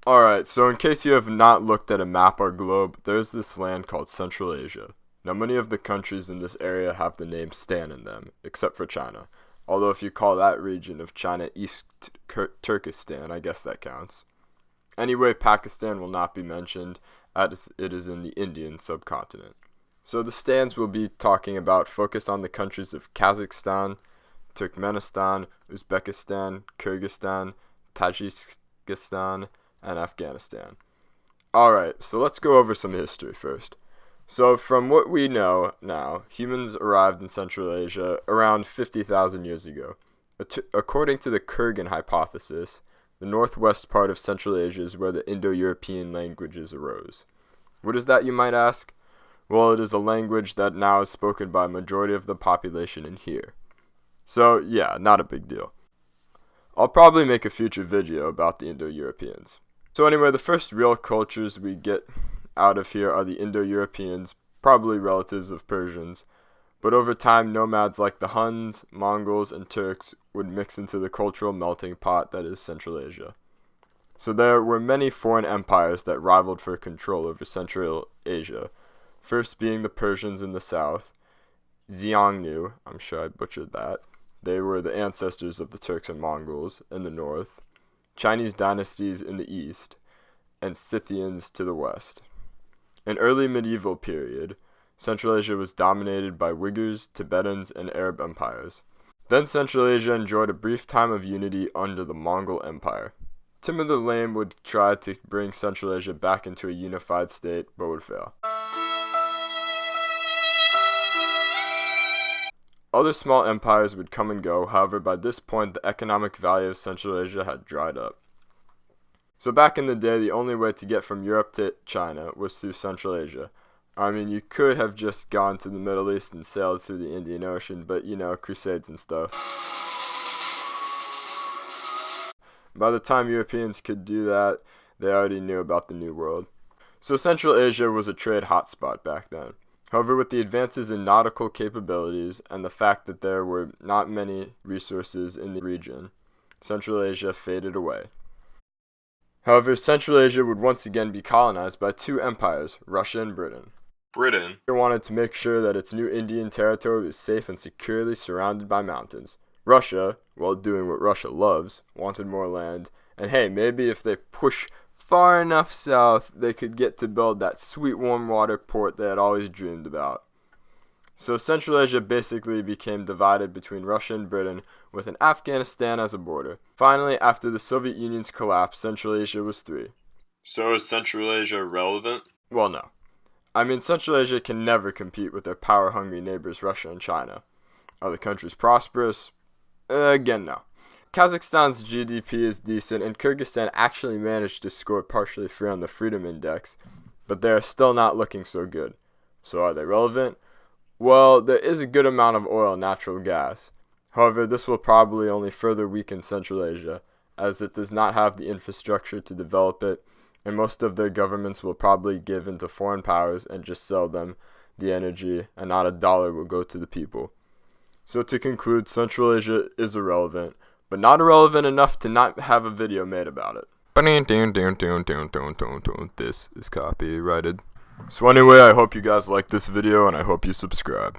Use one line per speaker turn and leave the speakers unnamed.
Alright, so in case you have not looked at a map or globe, there's this land called Central Asia. Now many of the countries in this area have the name Stan in them, except for China. Although if you call that region of China East Turkestan, I guess that counts. Anyway, Pakistan will not be mentioned, as it is in the Indian subcontinent. So the stands we'll be talking about focus on the countries of Kazakhstan, Turkmenistan, Uzbekistan, Kyrgyzstan, Tajikistan, and Afghanistan. Alright, so let's go over some history first. So from what we know now, humans arrived in Central Asia around 50,000 years ago. According to the Kurgan hypothesis, the northwest part of Central Asia is where the Indo-European languages arose. What is that, you might ask? Well, it is a language that now is spoken by a majority of the population in here. So yeah, not a big deal. I'll probably make a future video about the Indo-Europeans. So anyway, the first real cultures we get out of here are the Indo-Europeans, probably relatives of Persians, but over time nomads like the Huns, Mongols, and Turks would mix into the cultural melting pot that is Central Asia. So there were many foreign empires that rivaled for control over Central Asia, first being the Persians in the south, Xiongnu, I'm sure I butchered that. They were the ancestors of the Turks and Mongols in the north, Chinese dynasties in the east, and Scythians to the west. In early medieval period, Central Asia was dominated by Uyghurs, Tibetans, and Arab empires. Then Central Asia enjoyed a brief time of unity under the Mongol Empire. Timur the Lame would try to bring Central Asia back into a unified state, but would fail. Other small empires would come and go, however by this point the economic value of Central Asia had dried up. So back in the day, the only way to get from Europe to China was through Central Asia. I mean, you could have just gone to the Middle East and sailed through the Indian Ocean, but you know, crusades and stuff. By the time Europeans could do that, they already knew about the New World. So Central Asia was a trade hotspot back then. However, with the advances in nautical capabilities and the fact that there were not many resources in the region, Central Asia faded away. However, Central Asia would once again be colonized by two empires, Russia and Britain. Britain wanted to make sure that its new Indian territory was safe and securely surrounded by mountains. Russia, while doing what Russia loves, wanted more land, and hey, maybe if they push far enough south, they could get to build that sweet warm water port they had always dreamed about. So Central Asia basically became divided between Russia and Britain, with an Afghanistan as a border. Finally, after the Soviet Union's collapse, Central Asia was free. So is Central Asia relevant? Well, no. I mean, Central Asia can never compete with their power-hungry neighbors Russia and China. Are the countries prosperous? Again, no. Kazakhstan's GDP is decent, and Kyrgyzstan actually managed to score partially free on the Freedom Index, but they are still not looking so good. So are they relevant? Well, there is a good amount of oil and natural gas. However, this will probably only further weaken Central Asia, as it does not have the infrastructure to develop it, and most of their governments will probably give in to foreign powers and just sell them the energy, and not a dollar will go to the people. So to conclude, Central Asia is irrelevant, but not irrelevant enough to not have a video made about it. This is copyrighted. So anyway, I hope you guys liked this video and I hope you subscribe.